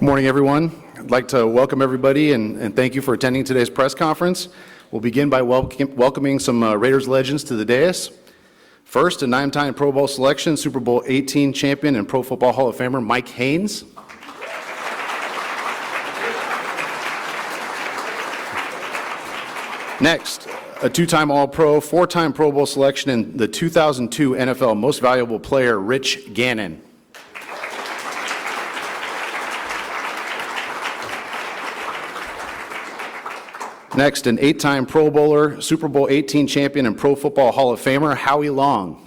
Good morning, everyone. I'd like to welcome everybody and thank you for attending today's press conference. We'll begin by welcoming some Raiders legends to the dais. First, a 9-time Pro Bowl selection, Super Bowl 18 champion and Pro Football Hall of Famer Mike Haynes. Next, a 2-time All-Pro, 4-time Pro Bowl selection, and the 2002 NFL Most Valuable Player, Rich Gannon. Next, an 8-time Pro Bowler, Super Bowl 18 champion, and Pro Football Hall of Famer, Howie Long.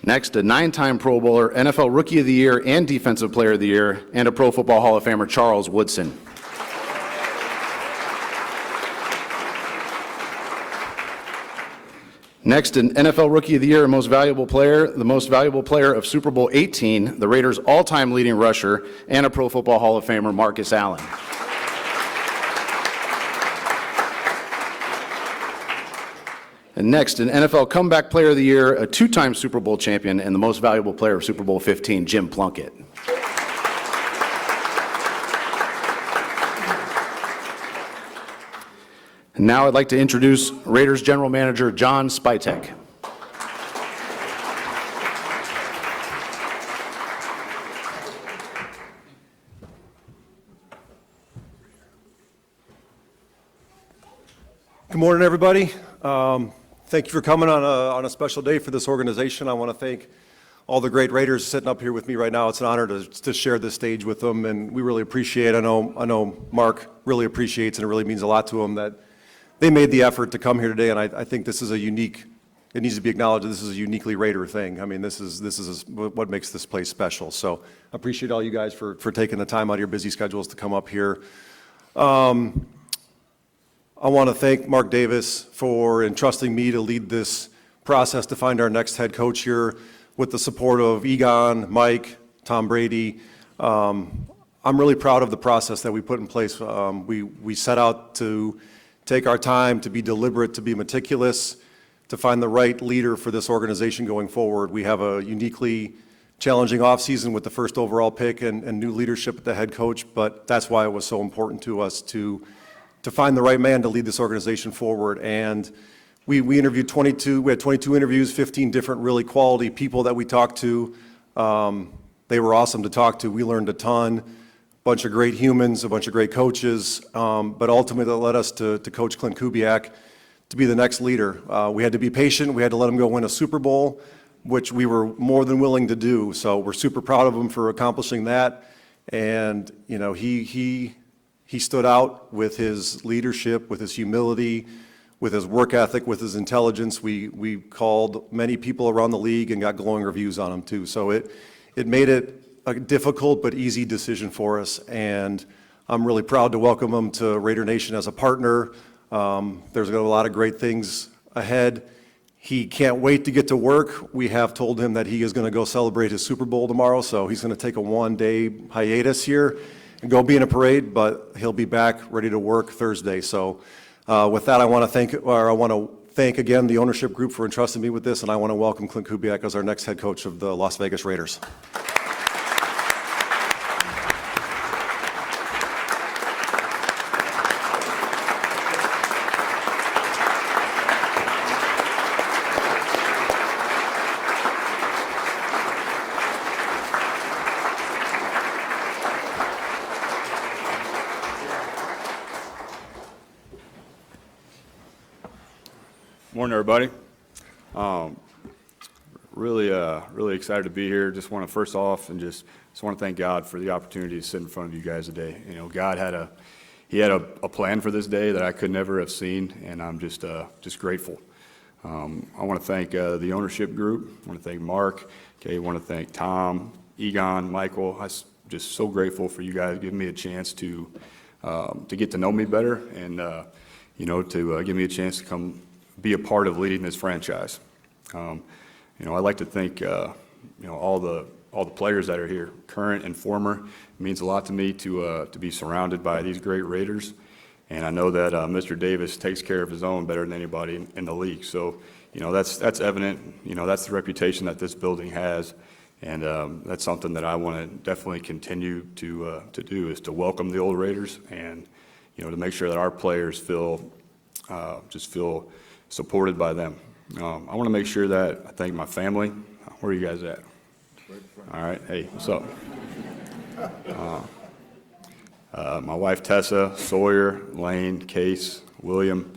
Next, a 9-time Pro Bowler, NFL Rookie of the Year and Defensive Player of the Year, and a Pro Football Hall of Famer, Charles Woodson. Next, an NFL Rookie of the Year and Most Valuable Player, the Most Valuable Player of Super Bowl 18, the Raiders' all-time leading rusher, and a Pro Football Hall of Famer, Marcus Allen. And next, an NFL Comeback Player of the Year, a 2-time Super Bowl champion, and the Most Valuable Player of Super Bowl 15, Jim Plunkett. And now I'd like to introduce Raiders General Manager John Spytek. Good morning, everybody. Thank you for coming on a special day for this organization. I want to thank all the great Raiders sitting up here with me right now. It's an honor to share this stage with them, and we really appreciate it. I know Mark really appreciates, and it really means a lot to him that they made the effort to come here today, and I think this is a unique, it needs to be acknowledged that this is a uniquely Raider thing. I mean, this is what makes this place special. So I appreciate all you guys for taking the time out of your busy schedules to come up here. I want to thank Mark Davis for entrusting me to lead this process to find our next head coach here with the support of Egon, Mike, Tom Brady. I'm really proud of the process that we put in place. We set out to take our time, to be deliberate, to be meticulous, to find the right leader for this organization going forward. We have a uniquely challenging offseason with the first overall pick and new leadership at the head coach, but that's why it was so important to us to find the right man to lead this organization forward. And we interviewed 22 interviews, 15 different really quality people that we talked to. They were awesome to talk to. We learned a ton. Bunch of great humans, a bunch of great coaches, but ultimately that led us to Coach Klint Kubiak to be the next leader. We had to be patient. We had to let him go win a Super Bowl, which we were more than willing to do. So we're super proud of him for accomplishing that. And you know, he stood out with his leadership, with his humility, with his work ethic, with his intelligence. We called many people around the league and got glowing reviews on him too. So it made it a difficult but easy decision for us, and I'm really proud to welcome him to Raider Nation as a partner. There's a lot of great things ahead. He can't wait to get to work. We have told him that he is going to go celebrate his Super Bowl tomorrow, so he's going to take a one-day hiatus here and go be in a parade, but he'll be back ready to work Thursday. So with that, I want to thank again the ownership group for entrusting me with this, and I want to welcome Klint Kubiak as our next head coach of the Las Vegas Raiders. Morning, everybody. Really excited to be here. Just want to first off and just want to thank God for the opportunity to sit in front of you guys today. You know, God had a plan for this day that I could never have seen, and I'm just grateful. I want to thank the ownership group. I want to thank Mark. I want to thank Tom, Egon, Michael. I'm just so grateful for you guys giving me a chance to get to know me better, and to give me a chance to come be a part of leading this franchise. I'd like to thank all the players that are here, current and former. It means a lot to me to be surrounded by these great Raiders, and I know that Mr. Davis takes care of his own better than anybody in the league. So, that's evident. That's the reputation that this building has, and that's something that I want to definitely continue to do, is to welcome the old Raiders and, to make sure that our players feel supported by them. I want to make sure that I thank my family. Where are you guys at? All right. Hey, what's up? My wife Tessa, Sawyer, Lane, Case, William.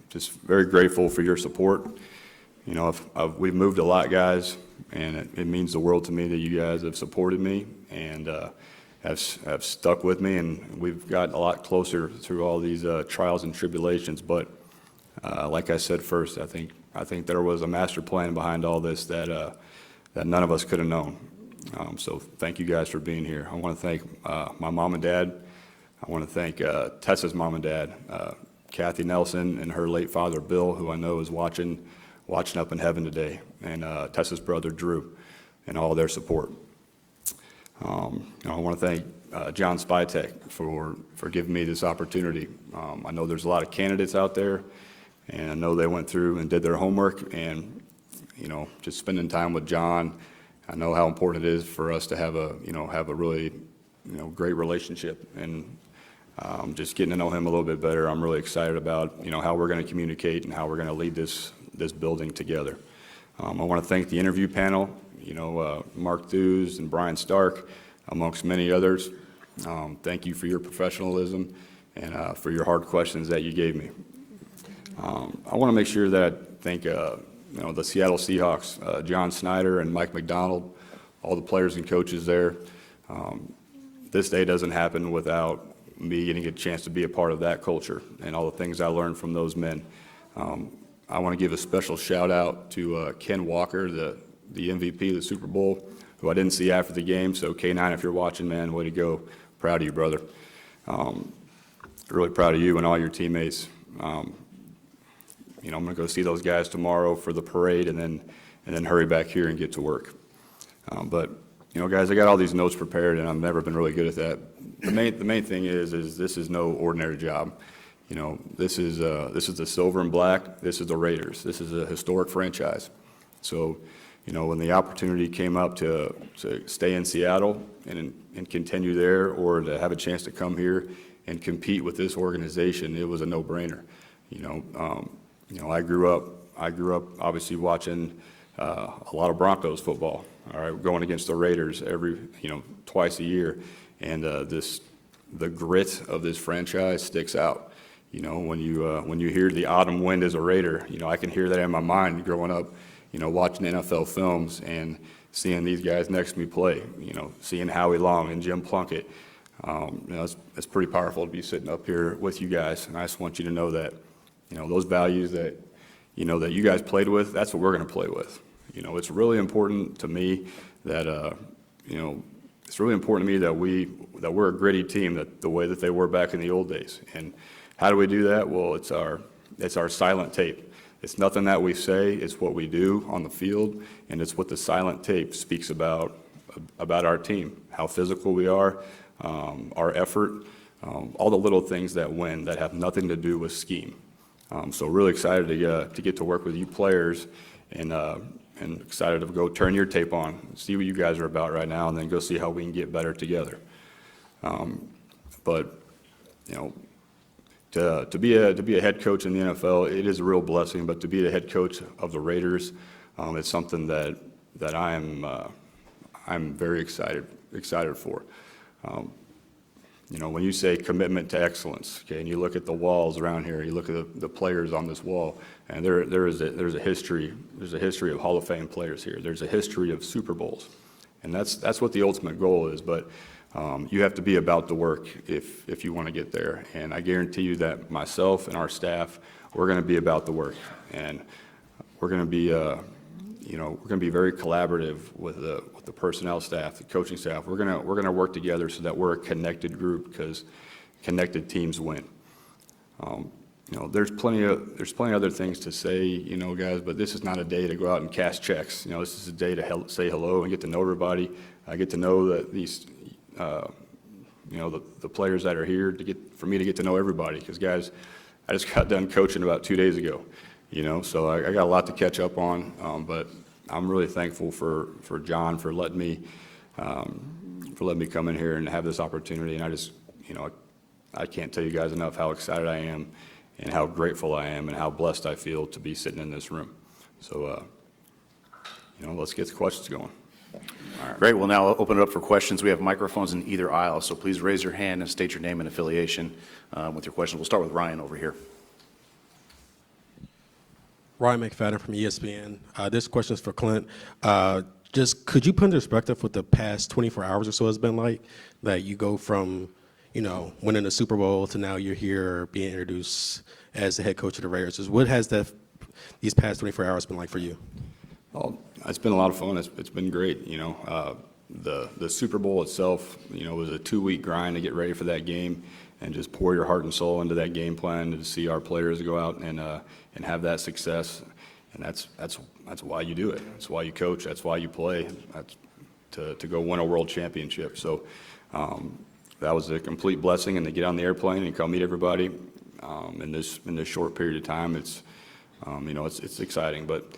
Just very grateful for your support. We've moved a lot, guys, and it means the world to me that you guys have supported me and have stuck with me, and we've gotten a lot closer through all these trials and tribulations. But like I said first, I think there was a master plan behind all this that none of us could have known. So thank you guys for being here. I want to thank my mom and dad. I want to thank Tessa's mom and dad, Kathy Nelson, and her late father, Bill, who I know is watching up in heaven today, and Tessa's brother, Drew, and all their support. I want to thank John Spytek for giving me this opportunity. I know there's a lot of candidates out there, and I know they went through and did their homework, and just spending time with John, I know how important it is for us to have a really great relationship, and just getting to know him a little bit better. I'm really excited about how we're going to communicate and how we're going to lead this building together. I want to thank the interview panel, Mark Thews and Brian Stark, amongst many others. Thank you for your professionalism and for your hard questions that you gave me. I want to make sure that I thank the Seattle Seahawks, John Snyder and Mike McDonald, all the players and coaches there. This day doesn't happen without me getting a chance to be a part of that culture and all the things I learned from those men. I want to give a special shout out to Ken Walker, the MVP of the Super Bowl, who I didn't see after the game. So K9, if you're watching, man, way to go. Proud of you, brother. Really proud of you and all your teammates. I'm going to go see those guys tomorrow for the parade and then hurry back here and get to work. But guys, I got all these notes prepared, and I've never been really good at that. The main thing is this is no ordinary job. This is the silver and black. This is the Raiders. This is a historic franchise. So, when the opportunity came up to stay in Seattle and continue there, or to have a chance to come here and compete with this organization, it was a no-brainer. I grew up obviously watching a lot of Broncos football. All right, going against the Raiders twice a year, and the grit of this franchise sticks out. When you hear the autumn wind as a Raider, I can hear that in my mind growing up, watching NFL films and seeing these guys next to me play, seeing Howie Long and Jim Plunkett. It's pretty powerful to be sitting up here with you guys, and I just want you to know that, those values that you guys played with, that's what we're going to play with. It's really important to me that we're a gritty team, that the way that they were back in the old days. And how do we do that? Well, it's our silent tape. It's nothing that we say, it's what we do on the field, and it's what the silent tape speaks about our team, how physical we are, our effort, all the little things that win that have nothing to do with scheme. So really excited to get to work with you players, and excited to go turn your tape on, see what you guys are about right now, and then go see how we can get better together. But to be a head coach in the NFL, it is a real blessing. But to be the head coach of the Raiders, it's something that I'm very excited for. When you say commitment to excellence, okay, and you look at the walls around here, you look at the players on this wall, and there's a history of Hall of Fame players here. There's a history of Super Bowls, and that's what the ultimate goal is. But you have to be about the work if you want to get there. And I guarantee you that myself and our staff, we're going to be about the work, and we're going to be very collaborative with the personnel staff, the coaching staff. We're going to work together so that we're a connected group, because connected teams win. There's plenty of other things to say, guys, but this is not a day to go out and cash checks. This is a day to say hello and get to know everybody. I get to know these the players that are here, for me to get to know everybody, because guys, I just got done coaching about 2 days ago. So I got a lot to catch up on, but I'm really thankful for John for letting me come in here and have this opportunity. And I just, I can't tell you guys enough how excited I am and how grateful I am and how blessed I feel to be sitting in this room. So, let's get the questions going. Great. We'll now open it up for questions. We have microphones in either aisle, so please raise your hand and state your name and affiliation with your question. We'll start with Ryan over here. Ryan McFadden from ESPN. This question is for Klint. Just could you put in perspective what the past 24 hours or so has been like, that you go from, winning the Super Bowl to now you're here being introduced as the head coach of the Raiders? Just what has these past 24 hours been like for you? Well, it's been a lot of fun. It's been great. The Super Bowl itself, was a 2-week grind to get ready for that game and just pour your heart and soul into that game plan and to see our players go out and have that success. And that's why you do it. That's why you coach. That's why you play. That's to go win a world championship. So that was a complete blessing. And to get on the airplane and come meet everybody in this short period of time, it's exciting. But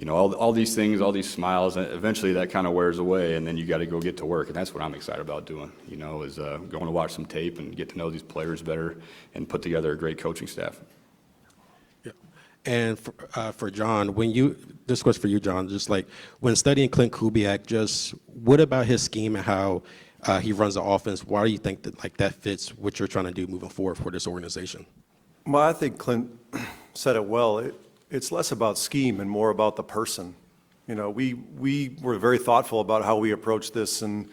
all these things, all these smiles, eventually that kind of wears away, and then you got to go get to work, and that's what I'm excited about doing. Is going to watch some tape and get to know these players better and put together a great coaching staff. Yeah. And for John, this question for you, John, just like when studying Klint Kubiak, just what about his scheme and how he runs the offense? Why do you think that fits what you're trying to do moving forward for this organization? Well, I think Klint said it well. It's less about scheme and more about the person. We were very thoughtful about how we approached this and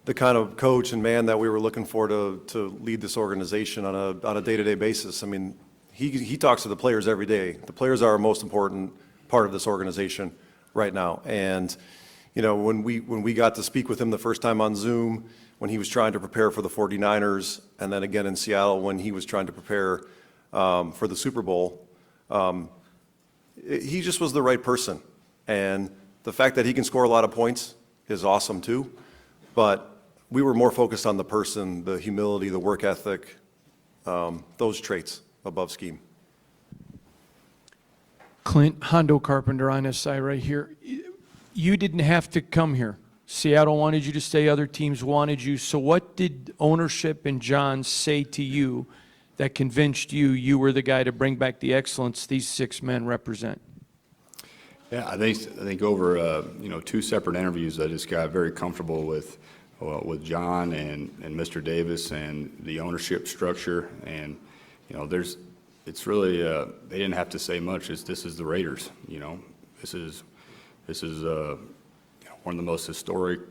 the kind of coach and man that we were looking for to lead this organization on a day-to-day basis. I mean, he talks to the players every day. The players are our most important part of this organization right now. And when we got to speak with him the first time on Zoom, when he was trying to prepare for the 49ers, and then again in Seattle when he was trying to prepare for the Super Bowl, he just was the right person. And the fact that he can score a lot of points is awesome too. But we were more focused on the person, the humility, the work ethic, those traits above scheme. Klint, Hondo Carpenter on this side right here. You didn't have to come here. Seattle wanted you to stay. Other teams wanted you. So what did ownership and John say to you that convinced you were the guy to bring back the excellence these 6 men represent? Yeah, I think over 2 separate interviews, I just got very comfortable with John and Mr. Davis and the ownership structure. And it's really they didn't have to say much. This is the Raiders. This is one of the most historic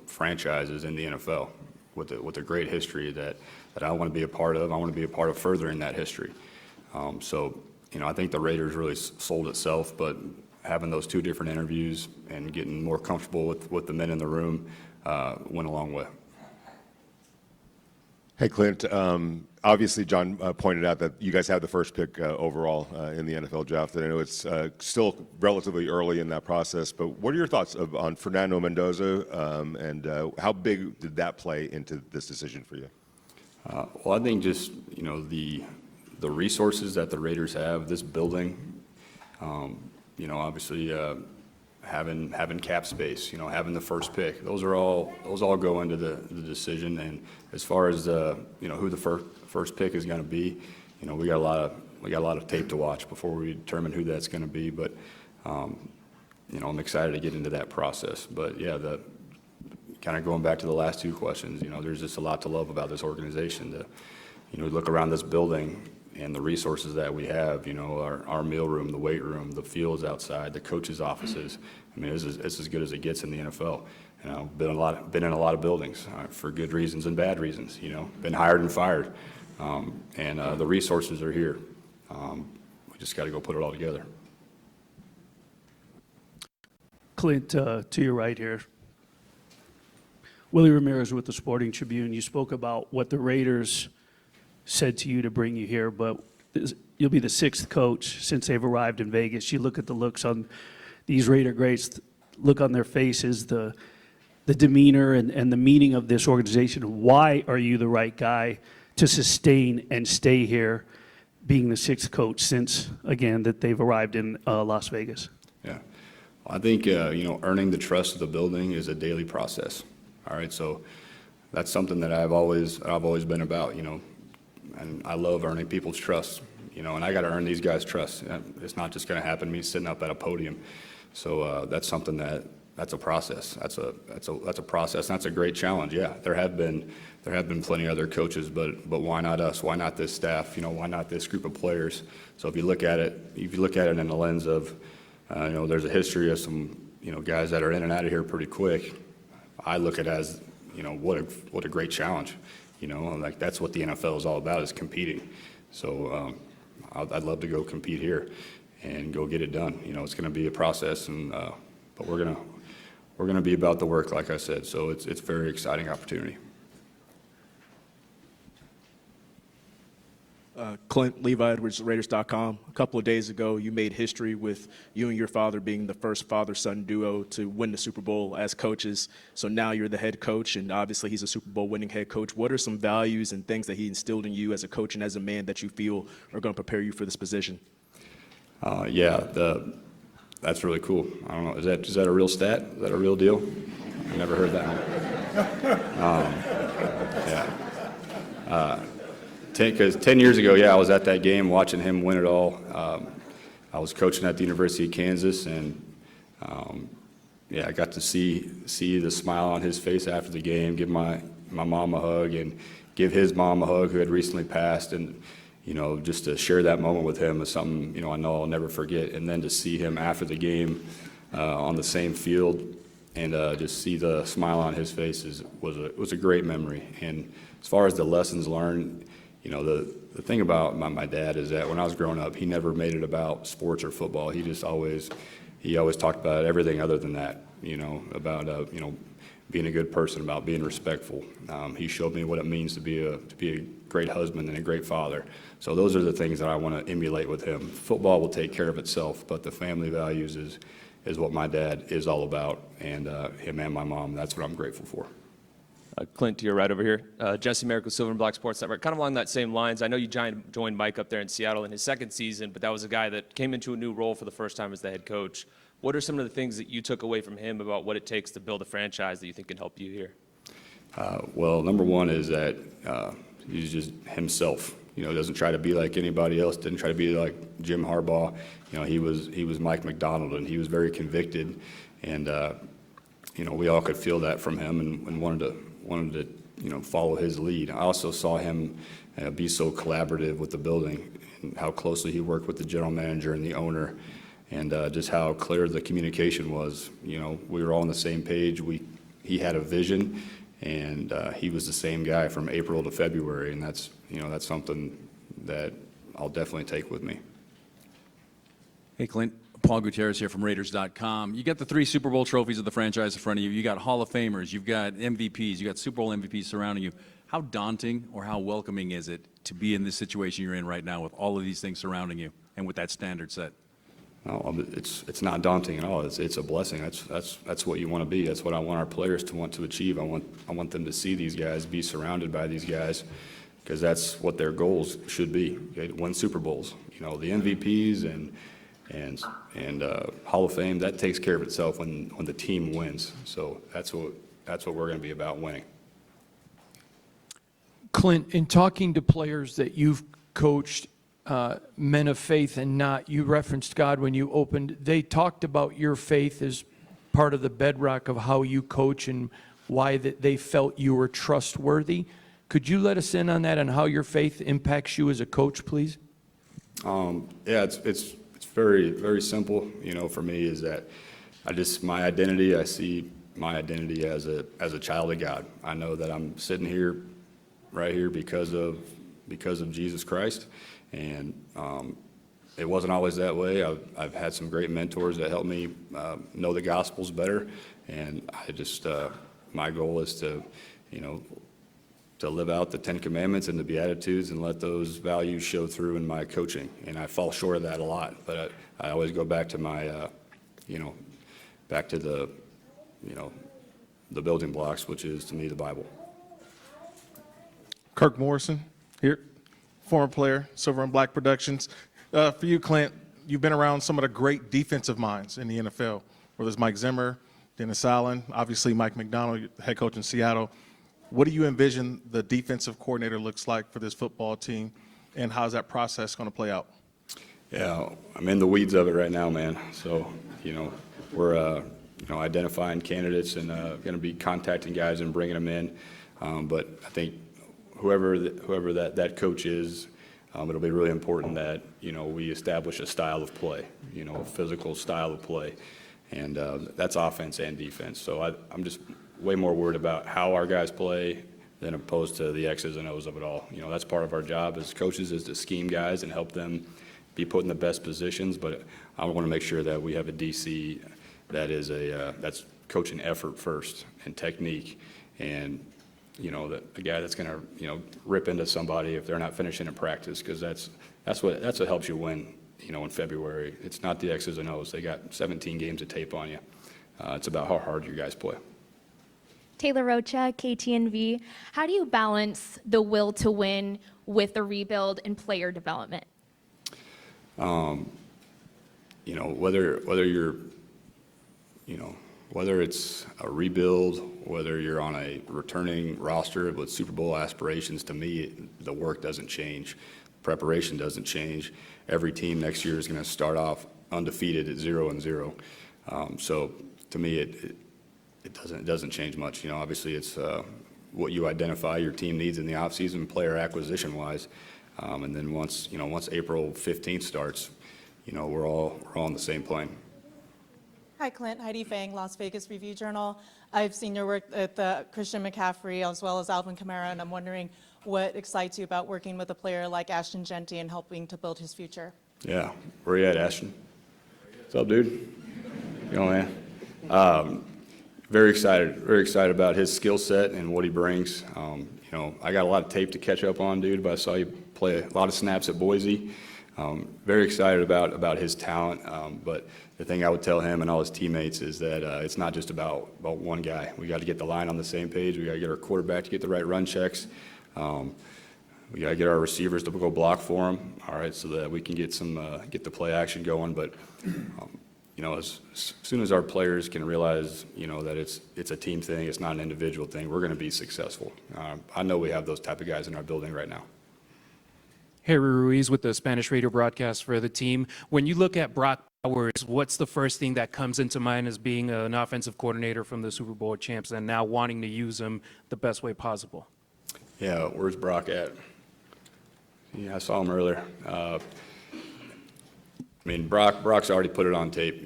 franchises in the NFL with a great history that I want to be a part of. I want to be a part of furthering that history. I think the Raiders really sold itself, but having those 2 different interviews and getting more comfortable with the men in the room went a long way. Hey, Klint. Obviously, John pointed out that you guys have the first pick overall in the NFL draft. And I know it's still relatively early in that process, but what are your thoughts on Fernando Mendoza, and how big did that play into this decision for you? Well, I think just the resources that the Raiders have, this building, obviously having cap space, having the first pick, those all go into the decision. And as far as who the first pick is going to be, we got a lot of tape to watch before we determine who that's going to be. But I'm excited to get into that process. But yeah, kind of going back to the last 2 questions, there's just a lot to love about this organization. Look around this building and the resources that we have, our meal room, the weight room, the fields outside, the coaches' offices. I mean, it's as good as it gets in the NFL. Been in a lot of buildings for good reasons and bad reasons. Been hired and fired, and the resources are here. We just got to go put it all together. Klint, to your right here. Willie Ramirez with the Sporting Tribune. You spoke about what the Raiders said to you to bring you here, but you'll be the 6th coach since they've arrived in Vegas. You look at the looks on these Raider greats, look on their faces, the demeanor and the meaning of this organization. Why are you the right guy to sustain and stay here? being the sixth coach since, again, that they've arrived in Las Vegas? Yeah. Well, I think, earning the trust of the building is a daily process. All right, so that's something that I've always been about, and I love earning people's trust, and I got to earn these guys' trust. It's not just going to happen me sitting up at a podium. So that's something that's a process. That's a process. And that's a great challenge. Yeah, there have been plenty of other coaches, but why not us? Why not this staff? Why not this group of players? So if you look at it in the lens of, there's a history of some, guys that are in and out of here pretty quick. I look at it as, what a great challenge. Like that's what the NFL is all about, is competing. So I'd love to go compete here and go get it done. It's going to be a process, and but we're going to be about the work, like I said. So it's a very exciting opportunity. Clint, Levi Edwards, Raiders.com. A couple of days ago, you made history with you and your father being the first father-son duo to win the Super Bowl as coaches. So now you're the head coach, and obviously he's a Super Bowl winning head coach. What are some values and things that he instilled in you as a coach and as a man that you feel are going to prepare you for this position? That's really cool. I don't know, is that a real stat? Is that a real deal? I never heard that one. Because 10 years ago, I was at that game watching him win it all. I was coaching at the University of Kansas, and I got to see the smile on his face after the game, give my mom a hug, and give his mom a hug, who had recently passed, and just to share that moment with him is something I know I'll never forget. And then to see him after the game on the same field, and just see the smile on his face was a great memory. And as far as the lessons learned, the thing about my dad is that when I was growing up, he never made it about sports or football. He always talked about everything other than that, about being a good person, about being respectful. He showed me what it means to be a great husband and a great father. So those are the things that I want to emulate with him. Football will take care of itself, but the family values is what my dad is all about, and him and my mom, that's what I'm grateful for. Clint, to your right over here. Jesse Merrick with Silver and Black Sports Network. Kind of along that same lines, I know you joined Mike up there in Seattle in his second season, but that was a guy that came into a new role for the first time as the head coach. What are some of the things that you took away from him about what it takes to build a franchise that you think can help you here? Well, number one is that he's just himself. Doesn't try to be like anybody else. Didn't try to be like Jim Harbaugh. He was Mike McDonald, and he was very convicted. And we all could feel that from him, and wanted to follow his lead. I also saw him be so collaborative with the building, and how closely he worked with the general manager and the owner, and just how clear the communication was. We were all on the same page. He had a vision, and he was the same guy from April to February, and that's something that I'll definitely take with me. Hey, Clint. Paul Gutierrez here from Raiders.com. You got the 3 Super Bowl trophies of the franchise in front of you. You got Hall of Famers. You've got MVPs. You got Super Bowl MVPs surrounding you. How daunting or how welcoming is it to be in this situation you're in right now with all of these things surrounding you and with that standard set? No, it's not daunting at all. It's a blessing. That's what you want to be. That's what I want our players to want to achieve. I want them to see these guys, be surrounded by these guys, because that's what their goals should be. Okay, win Super Bowls. The MVPs and Hall of Fame, that takes care of itself when the team wins. So that's what we're going to be about, winning. Clint, in talking to players that you've coached, men of faith and not, you referenced God when you opened, they talked about your faith as part of the bedrock of how you coach and why they felt you were trustworthy. Could you let us in on that, on how your faith impacts you as a coach, please? It's very, very simple, for me, is that my identity, I see my identity as a child of God. I know that I'm sitting here, right here, because of Jesus Christ, and it wasn't always that way. I've had some great mentors that helped me know the Gospels better, and my goal is to live out the 10 Commandments and the Beatitudes and let those values show through in my coaching. And I fall short of that a lot, but I always go back to my, back to the building blocks, which is, to me, the Bible. Kirk Morrison here. former player, Silver and Black Productions. For you, Clint, you've been around some of the great defensive minds in the NFL, whether it's Mike Zimmer, Dennis Allen, obviously Mike McDonald, head coach in Seattle. What do you envision the defensive coordinator looks like for this football team, and how's that process going to play out? Yeah, I'm in the weeds of it right now, man. So, we're, identifying candidates and going to be contacting guys and bringing them in. But I think whoever that coach is, it'll be really important that, we establish a style of play, a physical style of play. And that's offense and defense. So I'm just way more worried about how our guys play than opposed to the X's and O's of it all. That's part of our job as coaches, is to scheme guys and help them be put in the best positions. But I want to make sure that we have a DC that is that's coaching effort first and technique, and a guy that's going to rip into somebody if they're not finishing in practice, because that's what helps you win. In February, it's not the X's and O's. They got 17 games of tape on you. It's about how hard you guys play. Taylor Rocha, KTNV. How do you balance the will to win with the rebuild and player development? Whether it's a rebuild, whether you're on a returning roster with Super Bowl aspirations, to me, the work doesn't change. Preparation doesn't change. Every team next year is going to start off undefeated at 0-0. So to me, it doesn't change much. Obviously it's what you identify your team needs in the offseason, player acquisition wise, and then once April 15th starts, we're all on the same plane. Hi, Clint. Heidi Fang, Las Vegas Review-Journal. I've seen your work at Christian McCaffrey as well as Alvin Kamara, and I'm wondering what excites you about working with a player like Ashton Genty and helping to build his future. Yeah, where you at, Ashton? What's up, dude? Man. Very excited about his skill set and what he brings. I got a lot of tape to catch up on, dude, but I saw you play a lot of snaps at Boise. Very excited about his talent, but the thing I would tell him and all his teammates is that it's not just about one guy. We got to get the line on the same page. We got to get our quarterback to get the right run checks. We got to get our receivers to go block for him, all right, so that we can get the play action going. But as soon as our players can realize, that it's a team thing, it's not an individual thing, we're going to be successful. I know we have those type of guys in our building right now. Harry Ruiz with the Spanish radio broadcast for the team. When you look at Brock Bowers, what's the first thing that comes into mind as being an offensive coordinator from the Super Bowl champs and now wanting to use him the best way possible? Yeah, where's Brock at? Yeah, I saw him earlier. Brock's already put it on tape,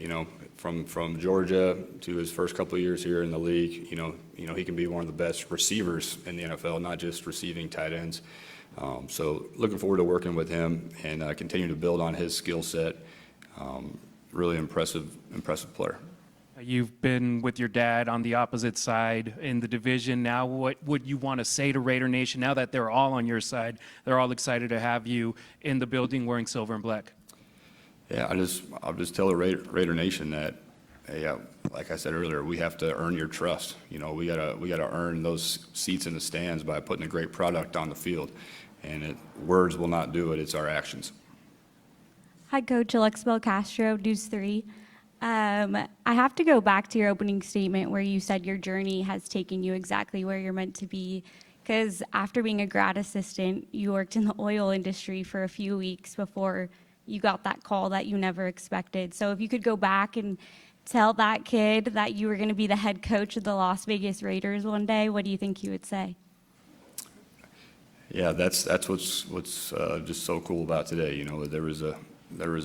from Georgia to his first couple of years here in the league. He can be one of the best receivers in the NFL, not just receiving tight ends. So looking forward to working with him and continue to build on his skill set. Really impressive player. You've been with your dad on the opposite side in the division. Now, what would you want to say to Raider Nation now that they're all on your side? They're all excited to have you in the building wearing silver and black. Yeah, I'll just tell the Raider Nation that, hey, like I said earlier, we have to earn your trust. We gotta earn those seats in the stands by putting a great product on the field, and words will not do it. It's our actions. Hi, Coach Alex Belcastro, Deuce 3. I have to go back to your opening statement where you said your journey has taken you exactly where you're meant to be, because after being a grad assistant, you worked in the oil industry for a few weeks before you got that call that you never expected. So if you could go back and tell that kid that you were going to be the head coach of the Las Vegas Raiders one day, what do you think you would say? Yeah, that's what's just so cool about today. There was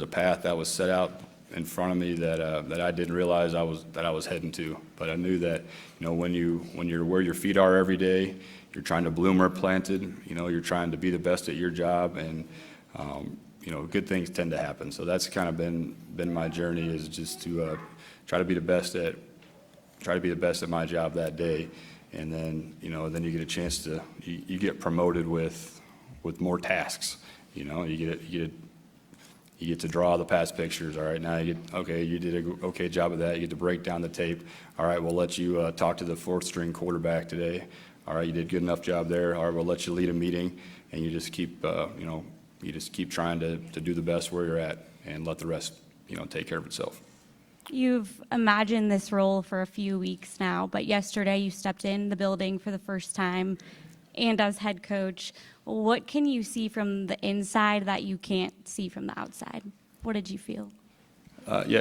a path that was set out in front of me that I didn't realize I was heading to. But I knew that when you're where your feet are every day, you're trying to bloom where planted. You're trying to be the best at your job, and good things tend to happen. So that's kind of been my journey, is just to try to be the best at my job that day, and then then you get a chance to you get promoted with more tasks. You get to draw the pass pictures. All right, now you did an okay job of that. You get to break down the tape. All right, we'll let you talk to the fourth string quarterback today. all right, you did a good enough job there. All right, we'll let you lead a meeting, and you just keep, you just keep trying to do the best where you're at and let the rest, take care of itself. You've imagined this role for a few weeks now, but yesterday you stepped in the building for the first time and as head coach. What can you see from the inside that you can't see from the outside? What did you feel? Yeah,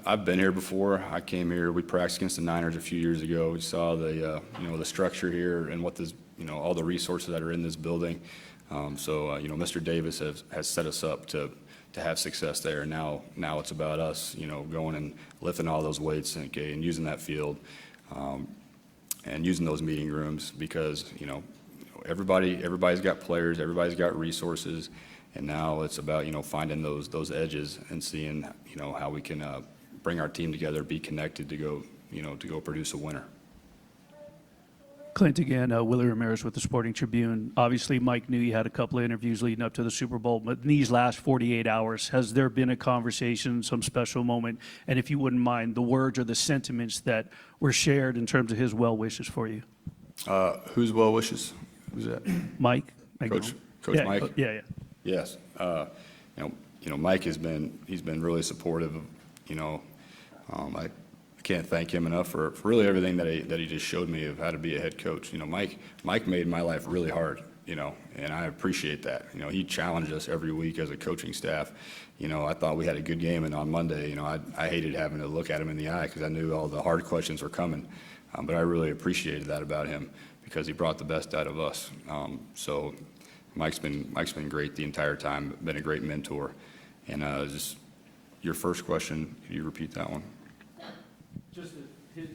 I've been here before. I came here. We practiced against the Niners a few years ago. We saw the the structure here and what this all the resources that are in this building. Mr. Davis has set us up to have success there. Now it's about us, going and lifting all those weights and using that field, and using those meeting rooms because everybody's got players, everybody's got resources. And now it's about, finding those edges and seeing, how we can bring our team together, be connected to go produce a winner. Klint again, Willie Ramirez with the Sporting Tribune. Obviously, Mike knew you had a couple of interviews leading up to the Super Bowl, but in these last 48 hours, has there been a conversation, some special moment, and if you wouldn't mind, the words or the sentiments that were shared in terms of his well wishes for you? Whose well wishes? Who's that? Mike? Coach Yeah, Mike? Yeah. Yes. Mike he's been really supportive of, I can't thank him enough for really everything that he just showed me of how to be a head coach. Mike made my life really hard, and I appreciate that. He challenged us every week as a coaching staff. I thought we had a good game, and on Monday, I hated having to look at him in the eye because I knew all the hard questions were coming. But I really appreciated that about him because he brought the best out of us. So Mike's been great the entire time, been a great mentor. And just your first question, could you repeat that one? Just if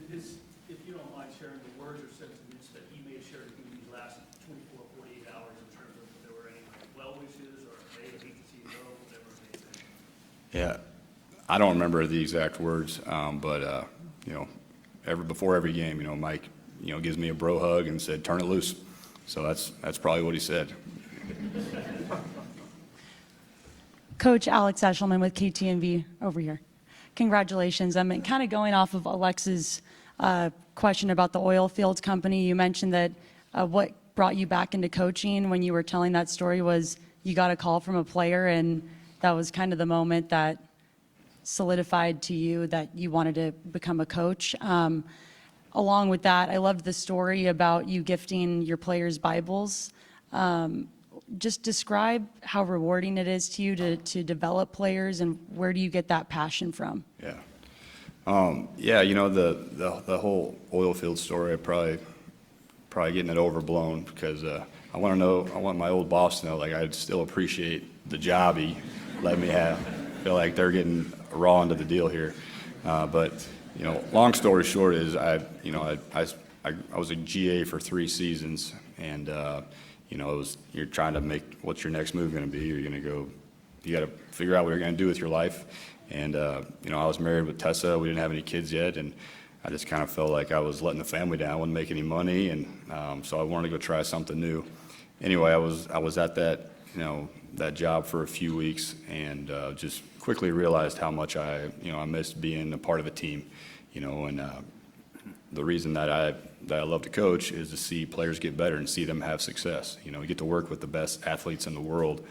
you don't mind sharing the words or sentiments that he may have shared with you these last 24, 48 hours in terms of if there were any well wishes or hey, I hate to see you go, whatever it may be. Yeah, I don't remember the exact words, but before every game, Mike, gives me a bro hug and said, "Turn it loose." So that's probably what he said. Coach Alex Eshelman with KTNV over here. Congratulations. I'm kind of going off of Alex's question about the oil fields company. You mentioned that what brought you back into coaching when you were telling that story was you got a call from a player, and that was kind of the moment that solidified to you that you wanted to become a coach. Along with that, I loved the story about you gifting your players Bibles. Just describe how rewarding it is to you to develop players, and where do you get that passion from? Yeah. The whole oil field story, probably getting it overblown because I want my old boss to know, like, I still appreciate the job he let me have. I feel like they're getting raw into the deal here. But long story short is I was a GA for 3 seasons, and you're trying to make what's your next move going to be. You got to figure out what you're going to do with your life. And I was married with Tessa. We didn't have any kids yet, and I just kind of felt like I was letting the family down. I wouldn't make any money, and so I wanted to go try something new. Anyway, I was at that job for a few weeks, and just quickly realized how much I missed being a part of a team. And the reason that I love to coach is to see players get better and see them have success. You get to work with the best athletes in the world,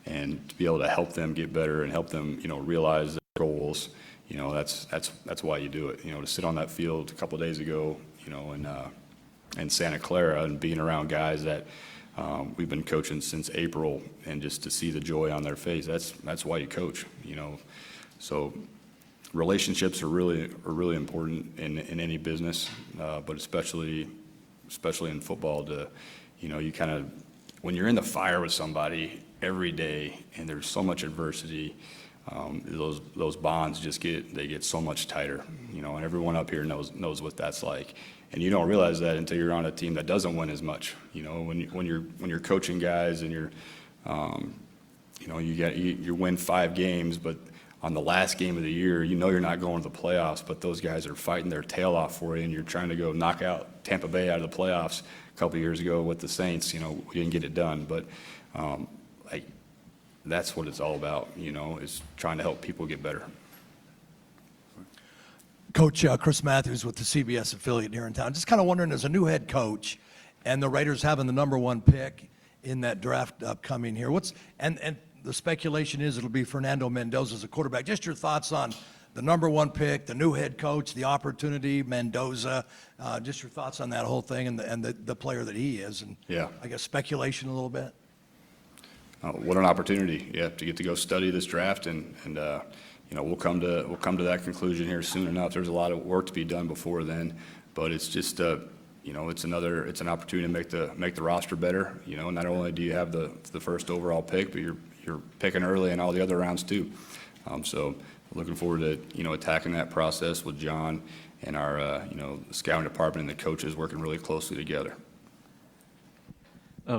and to be able to help them get better and help them, realize their goals. That's why you do it. To sit on that field a couple of days ago, in Santa Clara and being around guys that we've been coaching since April, and just to see the joy on their face. That's why you coach. So. Relationships are really important in any business, but especially in football. You kind of, when you're in the fire with somebody every day and there's so much adversity, those bonds get so much tighter. And everyone up here knows what that's like. And you don't realize that until you're on a team that doesn't win as much. When you're coaching guys and you win 5 games, but on the last game of the year, you're not going to the playoffs, but those guys are fighting their tail off for you, and you're trying to go knock out Tampa Bay out of the playoffs a couple of years ago with the Saints. We didn't get it done, but that's what it's all about, is trying to help people get better. Coach Chris Matthews with the CBS affiliate here in town. Just kind of wondering, as a new head coach, and the Raiders having the #1 pick in that draft upcoming here, and the speculation is it'll be Fernando Mendoza as a quarterback. Just your thoughts on the #1 pick, the new head coach, the opportunity, Mendoza. Just your thoughts on that whole thing and the player that he is, and Yeah. I guess speculation a little bit. What an opportunity, yeah, to get to go study this draft, and we'll come to that conclusion here soon enough. There's a lot of work to be done before then, but it's just it's an opportunity to make the roster better. Not only do you have the first overall pick, but you're picking early in all the other rounds too. So looking forward to attacking that process with John and our scouting department and the coaches working really closely together.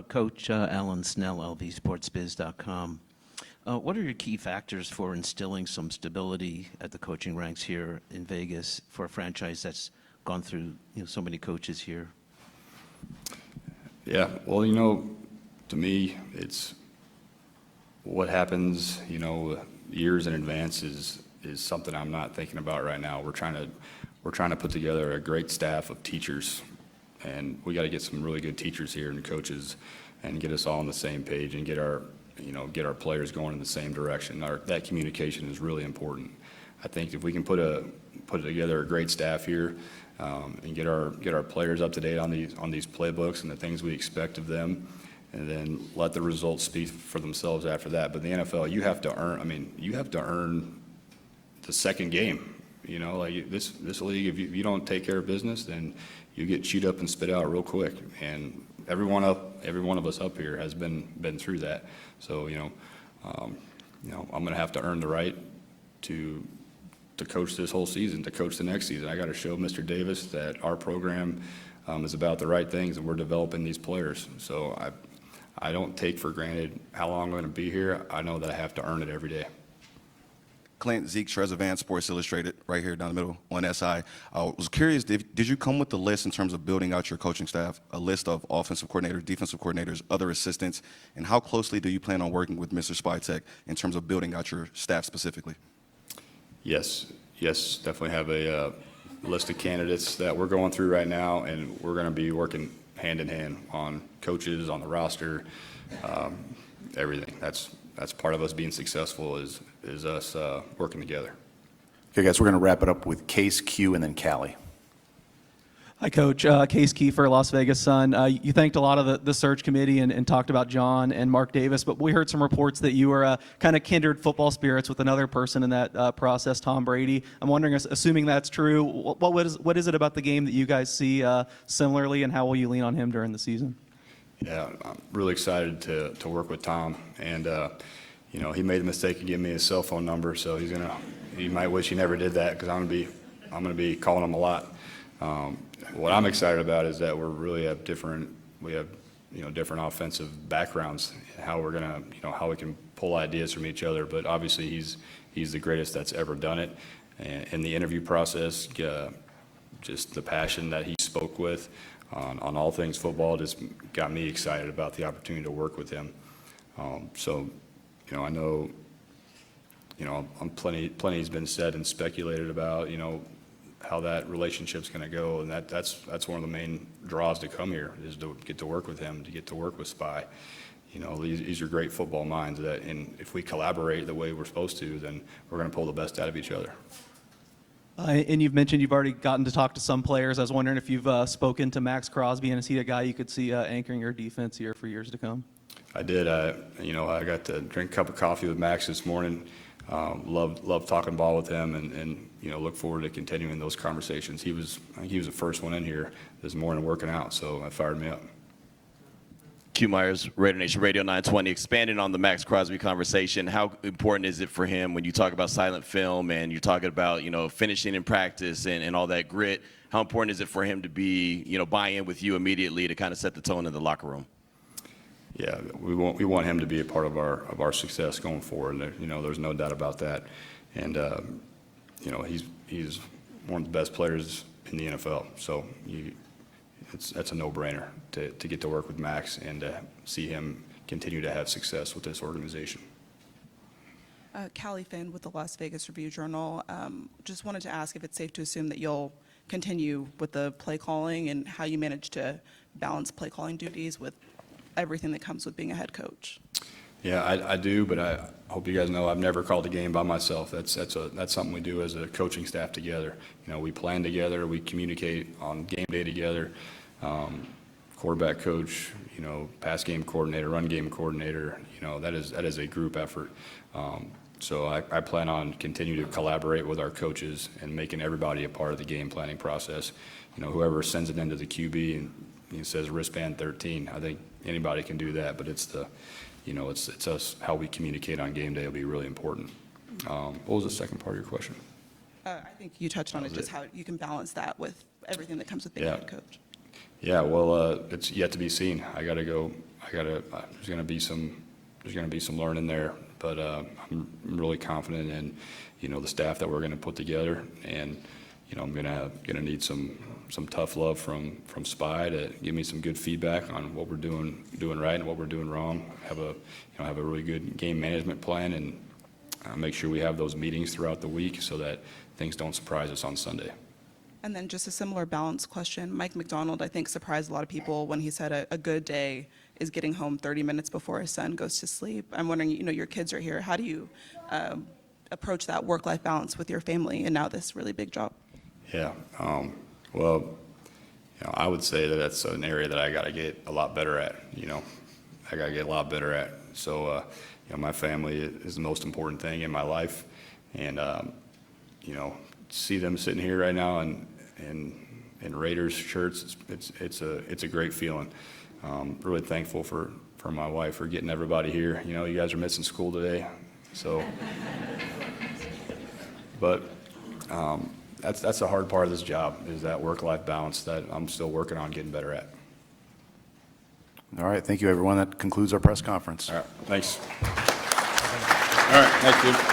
Coach Alan Snell, lvsportsbiz.com. What are your key factors for instilling some stability at the coaching ranks here in Vegas for a franchise that's gone through so many coaches here? Yeah, well, to me, it's what happens, years in advance is something I'm not thinking about right now. We're trying to put together a great staff of teachers, and we got to get some really good teachers here and coaches, and get us all on the same page and get our players going in the same direction. That communication is really important. I think if we can put together a great staff here, and get our players up to date on these playbooks and the things we expect of them, and then let the results speak for themselves after that. But in the NFL, you have to earn the second game. Like this league, if you don't take care of business, then you get chewed up and spit out real quick. And every one of us up here has been through that. So I'm going to have to earn the right to coach this whole season, to coach the next season. I got to show Mr. Davis that our program is about the right things, and we're developing these players. So I don't take for granted how long I'm going to be here. I know that I have to earn it every day. Clint, Zeke Trezevan, Sports Illustrated, right here down the middle on SI. I was curious, did you come with the list in terms of building out your coaching staff, a list of offensive coordinators, defensive coordinators, other assistants, and how closely do you plan on working with Mr. Spytek in terms of building out your staff specifically? Yes, definitely have a list of candidates that we're going through right now, and we're going to be working hand in hand on coaches, on the roster, everything. That's part of us being successful is us working together. Okay, guys, we're going to wrap it up with Case, Q, and then Callie. Hi, Coach. Case Kiefer, Las Vegas Sun. You thanked a lot of the search committee and talked about John and Mark Davis, but we heard some reports that you were kind of kindred football spirits with another person in that process, Tom Brady. I'm wondering, assuming that's true, what is it about the game that you guys see similarly, and how will you lean on him during the season? Yeah, I'm really excited to work with Tom, and he made the mistake of giving me his cell phone number, so he might wish he never did that, because I'm going to be calling him a lot. What I'm excited about is that we have different offensive backgrounds, how we're gonna, how we can pull ideas from each other. But obviously, he's the greatest that's ever done it. And in the interview process, just the passion that he spoke with on all things football just got me excited about the opportunity to work with him. So, I know, plenty has been said and speculated about, how that relationship's going to go, and that's one of the main draws to come here, is to get to work with him, to get to work with Spy. These are great football minds and if we collaborate the way we're supposed to, then we're going to pull the best out of each other. And you've mentioned you've already gotten to talk to some players. I was wondering if you've spoken to Max Crosby, and is he a guy you could see anchoring your defense here for years to come? I did. I got to drink a cup of coffee with Max this morning. Love talking ball with him, and look forward to continuing those conversations. I think he was the first one in here this morning working out, so that fired me up. Q Myers, Raider Nation Radio 920, expanding on the Max Crosby conversation. How important is it for him when you talk about silent film and you're talking about, finishing in practice and all that grit? How important is it for him to be, buy in with you immediately to kind of set the tone in the locker room? Yeah, we want him to be a part of our success going forward. There's no doubt about that. And he's one of the best players in the NFL. So that's a no-brainer to get to work with Max and to see him continue to have success with this organization. Callie Finn with the Las Vegas Review-Journal. Just wanted to ask if it's safe to assume that you'll continue with the play calling and how you manage to balance play calling duties with everything that comes with being a head coach. Yeah, I do, but I hope you guys know I've never called a game by myself. That's something we do as a coaching staff together. You know, we plan together, we communicate on game day together. Quarterback coach, you know, pass game coordinator, run game coordinator, you know, that is a group effort. So I plan on continuing to collaborate with our coaches and making everybody a part of the game planning process. You know, whoever sends it into the QB and he says wristband 13, I think anybody can do that, but it's the, you know, it's us, how we communicate on game day will be really important. What was the second part of your question? I think you touched on it, just how you can balance that with everything that comes with being a head coach. Yeah, well, it's yet to be seen. There's gonna be some learning there, but I'm really confident in, you know, the staff that we're gonna put together, and, you know, I'm gonna need some tough love from Spy to give me some good feedback on what we're doing right and what we're doing wrong. Have a really good game management plan, and make sure we have those meetings throughout the week so that things don't surprise us on Sunday. And then just a similar balance question. Mike McDonald, I think, surprised a lot of people when he said a good day is getting home 30 minutes before his son goes to sleep. I'm wondering, you know, your kids are here. How do you approach that work-life balance with your family and now this really big job? Yeah, well, you know, I would say that that's an area that I got to get a lot better at. You know, I got to get a lot better at. So, you know, my family is the most important thing in my life, and you know, see them sitting here right now in Raiders shirts, it's a great feeling. Really thankful for my wife for getting everybody here. You know, you guys are missing school today, so. But that's the hard part of this job, is that work-life balance that I'm still working on getting better at. All right, thank you, everyone. That concludes our press conference. All right, thanks. All right, thanks, dude.